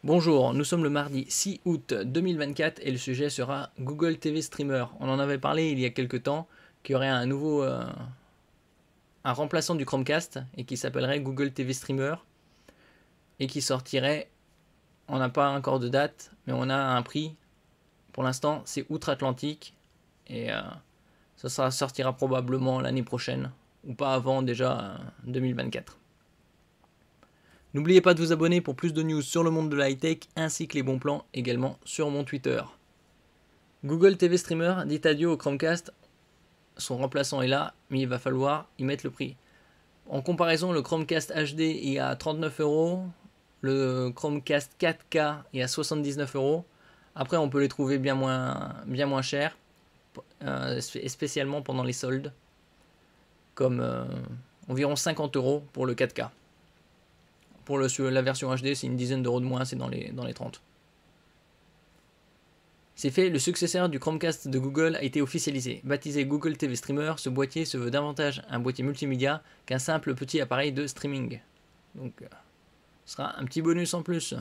Bonjour, nous sommes le mardi 6 août 2024 et le sujet sera Google TV Streamer. On en avait parlé il y a quelques temps, qu'il y aurait un nouveau un remplaçant du Chromecast et qui s'appellerait Google TV Streamer et qui sortirait, on n'a pas encore de date, mais on a un prix. Pour l'instant, c'est outre-Atlantique et ça sortira probablement l'année prochaine ou pas avant déjà 2024. N'oubliez pas de vous abonner pour plus de news sur le monde de la high-tech ainsi que les bons plans également sur mon Twitter. Google TV Streamer dit adieu au Chromecast. Son remplaçant est là, mais il va falloir y mettre le prix. En comparaison, le Chromecast HD est à 39€, le Chromecast 4K est à 79€. Après, on peut les trouver bien moins chers, spécialement pendant les soldes, comme environ 50€ pour le 4K. Pour la version HD, c'est une dizaine d'euros de moins, c'est dans les 30. C'est fait, le successeur du Chromecast de Google a été officialisé. Baptisé Google TV Streamer, ce boîtier se veut davantage un boîtier multimédia qu'un simple petit appareil de streaming. Donc, ce sera un petit bonus en plus.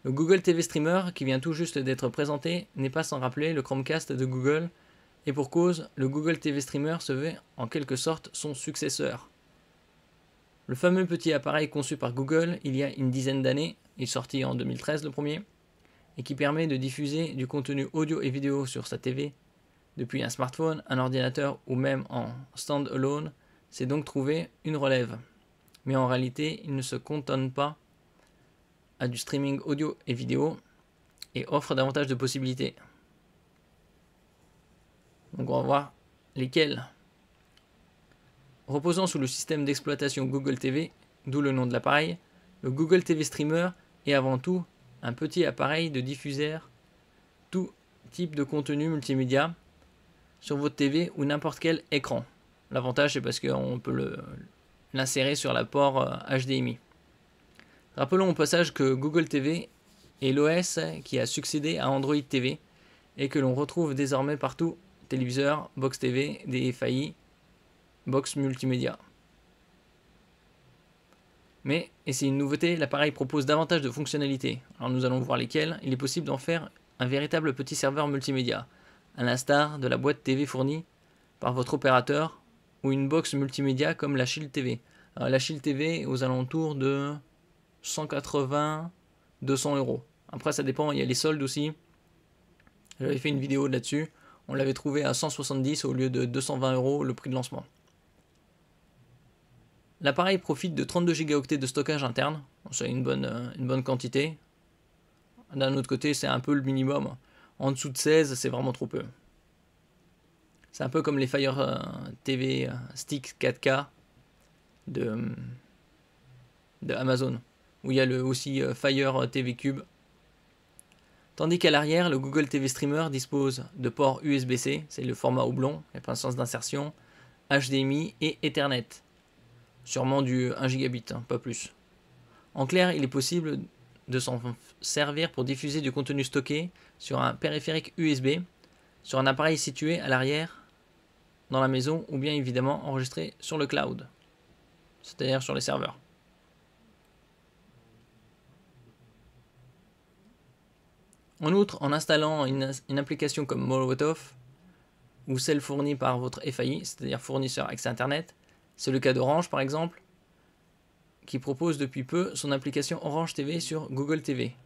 Le Google TV Streamer, qui vient tout juste d'être présenté, n'est pas sans rappeler le Chromecast de Google, et pour cause, le Google TV Streamer se veut en quelque sorte son successeur. Le fameux petit appareil conçu par Google il y a une dizaine d'années, il est sorti en 2013 le premier, et qui permet de diffuser du contenu audio et vidéo sur sa TV depuis un smartphone, un ordinateur ou même en stand-alone, s'est donc trouvé une relève. Mais en réalité, il ne se cantonne pas à du streaming audio et vidéo et offre davantage de possibilités. Donc on va voir lesquelles. Reposant sous le système d'exploitation Google TV, d'où le nom de l'appareil, le Google TV Streamer est avant tout un petit appareil de diffuseur tout type de contenu multimédia sur votre TV ou n'importe quel écran. L'avantage c'est parce qu'on peut l'insérer sur la port HDMI. Rappelons au passage que Google TV est l'OS qui a succédé à Android TV et que l'on retrouve désormais partout: téléviseur, box TV, DFI, box multimédia. Mais, et c'est une nouveauté, l'appareil propose davantage de fonctionnalités. Alors nous allons voir lesquelles. Il est possible d'en faire un véritable petit serveur multimédia, à l'instar de la boîte TV fournie par votre opérateur ou une box multimédia comme la Shield TV. Alors, la Shield TV est aux alentours de 180-200€. Après ça dépend, il y a les soldes aussi. J'avais fait une vidéo là-dessus. On l'avait trouvé à 170 au lieu de 220€ le prix de lancement. L'appareil profite de 32 Go de stockage interne, c'est une bonne quantité. D'un autre côté, c'est un peu le minimum. En dessous de 16, c'est vraiment trop peu. C'est un peu comme les Fire TV Stick 4K de Amazon, où il y a aussi Fire TV Cube. Tandis qu'à l'arrière, le Google TV Streamer dispose de ports USB-C, c'est le format houblon, il n'y a pas de sens d'insertion, HDMI et Ethernet. Sûrement du 1 gigabit, pas plus. En clair, il est possible de s'en servir pour diffuser du contenu stocké sur un périphérique USB, sur un appareil situé à l'arrière dans la maison ou bien évidemment enregistré sur le cloud, c'est-à-dire sur les serveurs. En outre, en installant une application comme Molotov ou celle fournie par votre FAI, c'est-à-dire fournisseur accès Internet, c'est le cas d'Orange par exemple, qui propose depuis peu son application Orange TV sur Google TV.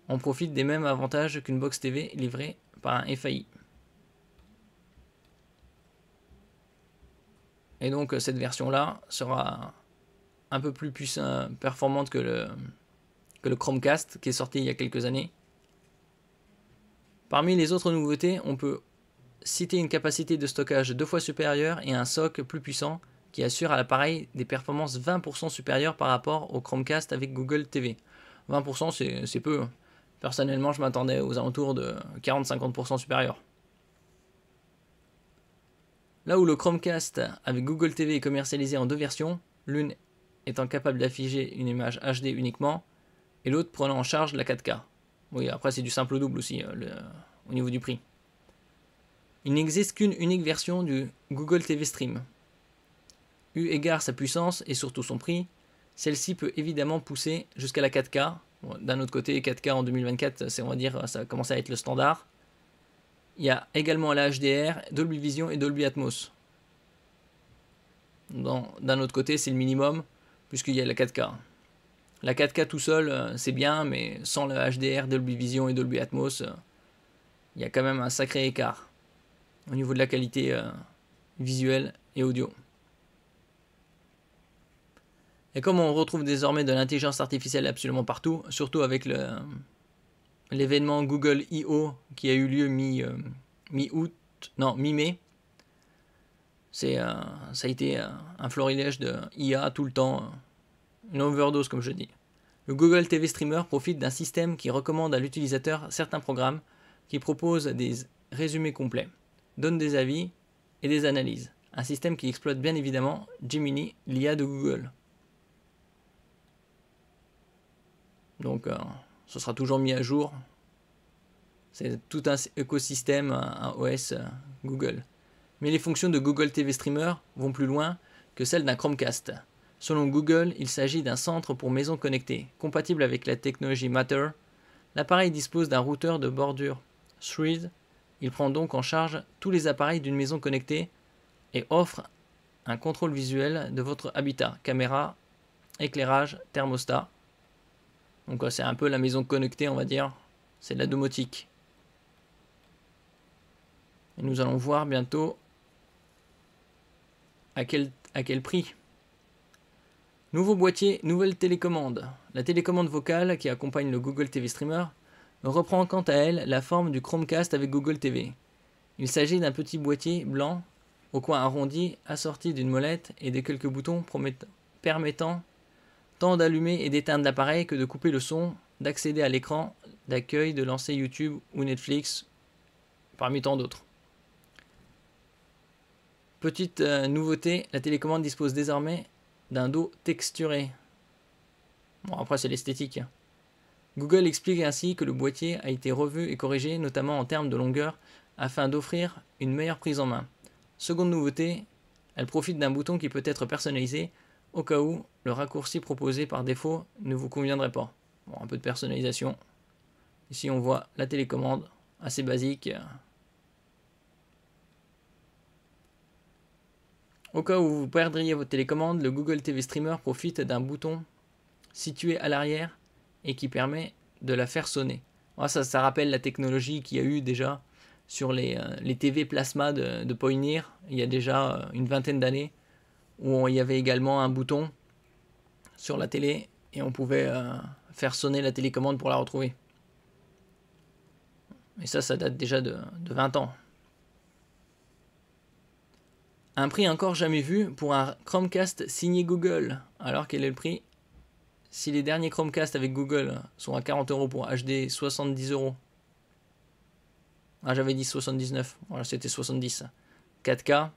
On profite des mêmes avantages qu'une box TV livrée par un FAI. Et donc cette version-là sera un peu plus performante que le Chromecast qui est sorti il y a quelques années. Parmi les autres nouveautés, on peut citer une capacité de stockage 2 fois supérieure et un SoC plus puissant qui assure à l'appareil des performances 20% supérieures par rapport au Chromecast avec Google TV. 20% c'est peu. Personnellement, je m'attendais aux alentours de 40-50% supérieurs. Là où le Chromecast avec Google TV est commercialisé en deux versions, l'une étant capable d'afficher une image HD uniquement et l'autre prenant en charge la 4K. Oui, après c'est du simple au double aussi au niveau du prix. Il n'existe qu'une unique version du Google TV Stream. Eu égard sa puissance et surtout son prix, celle-ci peut évidemment pousser jusqu'à la 4K, Bon, d'un autre côté, 4K en 2024, on va dire, ça commence à être le standard. Il y a également la HDR, Dolby Vision et Dolby Atmos. D'un autre côté, c'est le minimum, puisqu'il y a la 4K. La 4K tout seul, c'est bien, mais sans le HDR, Dolby Vision et Dolby Atmos, il y a quand même un sacré écart au niveau de la qualité visuelle et audio. Et comme on retrouve désormais de l'intelligence artificielle absolument partout, surtout avec l'événement Google I.O. qui a eu lieu mi-mai, ça a été un florilège de IA tout le temps, une overdose comme je dis. Le Google TV Streamer profite d'un système qui recommande à l'utilisateur certains programmes, qui propose des résumés complets, donne des avis et des analyses. Un système qui exploite bien évidemment Gemini, l'IA de Google. Donc ce sera toujours mis à jour. C'est tout un écosystème, un OS Google. Mais les fonctions de Google TV Streamer vont plus loin que celles d'un Chromecast. Selon Google, il s'agit d'un centre pour maisons connectées. Compatible avec la technologie Matter, l'appareil dispose d'un routeur de bordure Thread. Il prend donc en charge tous les appareils d'une maison connectée et offre un contrôle visuel de votre habitat, caméra, éclairage, thermostat. Donc c'est un peu la maison connectée, on va dire. C'est de la domotique. Et nous allons voir bientôt à quel prix. Nouveau boîtier, nouvelle télécommande. La télécommande vocale qui accompagne le Google TV Streamer reprend quant à elle la forme du Chromecast avec Google TV. Il s'agit d'un petit boîtier blanc au coin arrondi assorti d'une molette et de quelques boutons permettant tant d'allumer et d'éteindre l'appareil que de couper le son, d'accéder à l'écran d'accueil, de lancer YouTube ou Netflix, parmi tant d'autres. Petite nouveauté, la télécommande dispose désormais d'un dos texturé. Bon, après c'est l'esthétique. Google explique ainsi que le boîtier a été revu et corrigé, notamment en termes de longueur, afin d'offrir une meilleure prise en main. Seconde nouveauté, elle profite d'un bouton qui peut être personnalisé au cas où le raccourci proposé par défaut ne vous conviendrait pas. Bon, un peu de personnalisation. Ici on voit la télécommande, assez basique. Au cas où vous perdriez votre télécommande, le Google TV Streamer profite d'un bouton situé à l'arrière et qui permet de la faire sonner. Voilà, ça rappelle la technologie qu'il y a eu déjà sur les TV plasma de Pioneer, il y a déjà une vingtaine d'années, où il y avait également un bouton sur la télé et on pouvait faire sonner la télécommande pour la retrouver. Et ça date déjà de 20 ans. Un prix encore jamais vu pour un Chromecast signé Google. Alors quel est le prix? Si les derniers Chromecast avec Google sont à 40 € pour HD, 70 €. Ah, j'avais dit 79. Voilà, c'était 70. 4K.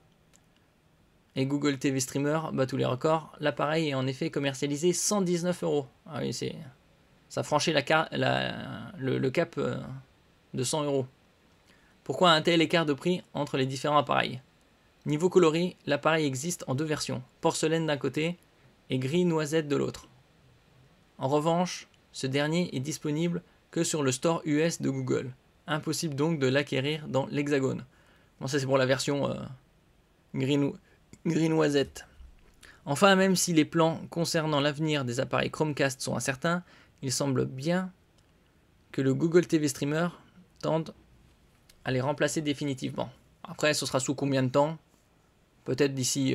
Et Google TV Streamer bat tous les records. L'appareil est en effet commercialisé 119 €. Ah oui, ça franchit le cap de 100 €. Pourquoi un tel écart de prix entre les différents appareils? Niveau coloris, l'appareil existe en deux versions, porcelaine d'un côté et gris noisette de l'autre. En revanche, ce dernier est disponible que sur le store US de Google. Impossible donc de l'acquérir dans l'Hexagone. Bon, ça c'est pour la version gris noisette. Enfin, même si les plans concernant l'avenir des appareils Chromecast sont incertains, il semble bien que le Google TV Streamer tende à les remplacer définitivement. Après, ce sera sous combien de temps? Peut-être d'ici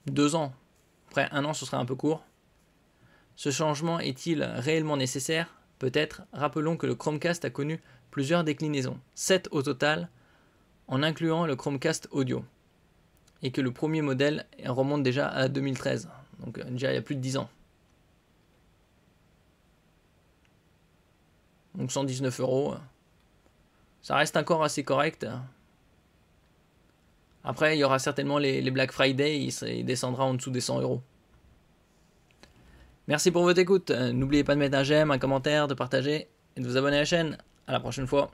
2 ans. Après 1 an, ce sera un peu court. Ce changement est-il réellement nécessaire? Peut-être. Rappelons que le Chromecast a connu plusieurs déclinaisons, 7 au total, en incluant le Chromecast audio. Et que le premier modèle remonte déjà à 2013. Donc déjà il y a plus de 10 ans. Donc 119 €. Ça reste encore assez correct. Après, il y aura certainement les Black Friday, il descendra en dessous des 100 €. Merci pour votre écoute. N'oubliez pas de mettre un j'aime, un commentaire, de partager et de vous abonner à la chaîne. À la prochaine fois.